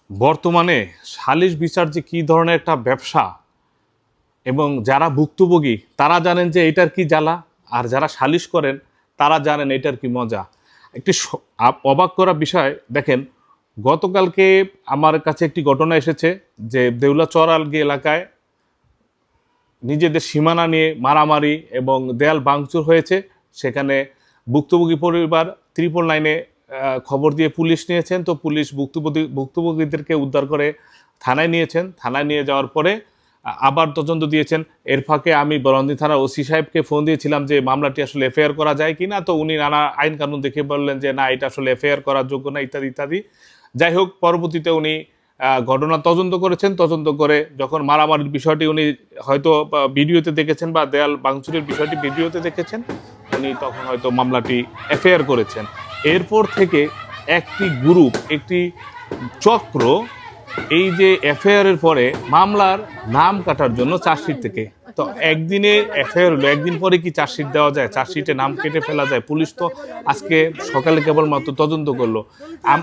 বর্তমানে সালিশ বিচার যে কী ধরনের একটা ব্যবসা এবং যারা ভুক্তভোগী তারা জানেন যে এটার কি জ্বালা, আর যারা সালিশ করেন তারা জানেন এটার কি মজা। একটি অবাক করা বিষয় দেখেন, গতকালকে আমার কাছে একটি ঘটনা এসেছে যে দেউলাচড়ালগি এলাকায় নিজেদের সীমানা নিয়ে মারামারি এবং দেয়াল ভাঙচুর হয়েছে। সেখানে ভুক্তভোগী পরিবার 999-এ খবর দিয়ে পুলিশ নিয়েছেন। তো পুলিশ ভুক্তভোগীদেরকে উদ্ধার করে থানায় নিয়েছেন। থানায় নিয়ে যাওয়ার পরে আবার তদন্ত দিয়েছেন। এর ফাঁকে আমি বরন্দি থানার ওসি সাহেবকে ফোন দিয়েছিলাম যে মামলাটি আসলে এফআইআর করা যায় কি না। তো উনি নানা আইন কানুন দেখে বললেন যে না, এটা আসলে এফআইআর করার যোগ্য না, ইত্যাদি ইত্যাদি। যাই হোক, পরবর্তীতে উনি ঘটনা তদন্ত করেছেন। তদন্ত করে যখন মারামারির বিষয়টি উনি হয়তো ভিডিওতে দেখেছেন বা দেয়াল ভাঙচুরের বিষয়টি ভিডিওতে দেখেছেন, উনি তখন হয়তো মামলাটি এফআইআর করেছেন। এরপর থেকে একটি গ্রুপ, একটি চক্র এই যে এফআইআরের পরে মামলার নাম কাটার জন্য চার্জশিট থেকে, তো একদিনে এফআইআর হলো, একদিন পরে কি চার্জশিট দেওয়া যায়? চার্জশিটে নাম কেটে ফেলা যায়? পুলিশ তো আজকে সকালে কেবলমাত্র তদন্ত করলো।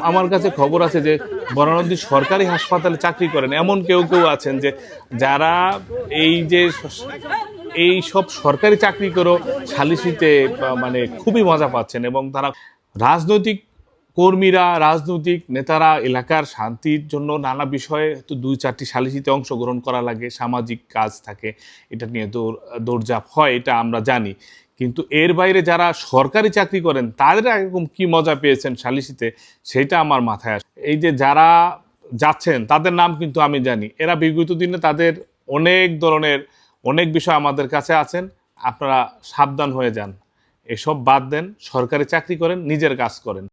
আমার কাছে খবর আছে যে বরানদী সরকারি হাসপাতালে চাকরি করেন এমন কেউ কেউ আছেন যে যারা এই সব সরকারি চাকরি করেও সালিসিতে মানে খুবই মজা পাচ্ছেন। এবং তারা রাজনৈতিক কর্মীরা, রাজনৈতিক নেতারা এলাকার শান্তির জন্য নানা বিষয়ে তো 2-4টি সালিসিতে অংশগ্রহণ করা লাগে, সামাজিক কাজ থাকে, এটা নিয়ে দৌড়ঝাঁপ হয়, এটা আমরা জানি। কিন্তু এর বাইরে যারা সরকারি চাকরি করেন তাদের এরকম কি মজা পেয়েছেন সালিসিতে, সেটা আমার মাথায় আসে। এই যে যারা যাচ্ছেন তাদের নাম কিন্তু আমি জানি। এরা বিগত দিনে তাদের অনেক ধরনের অনেক বিষয় আমাদের কাছে আছেন। আপনারা সাবধান হয়ে যান, এসব বাদ দেন, সরকারি চাকরি করেন, নিজের কাজ করেন।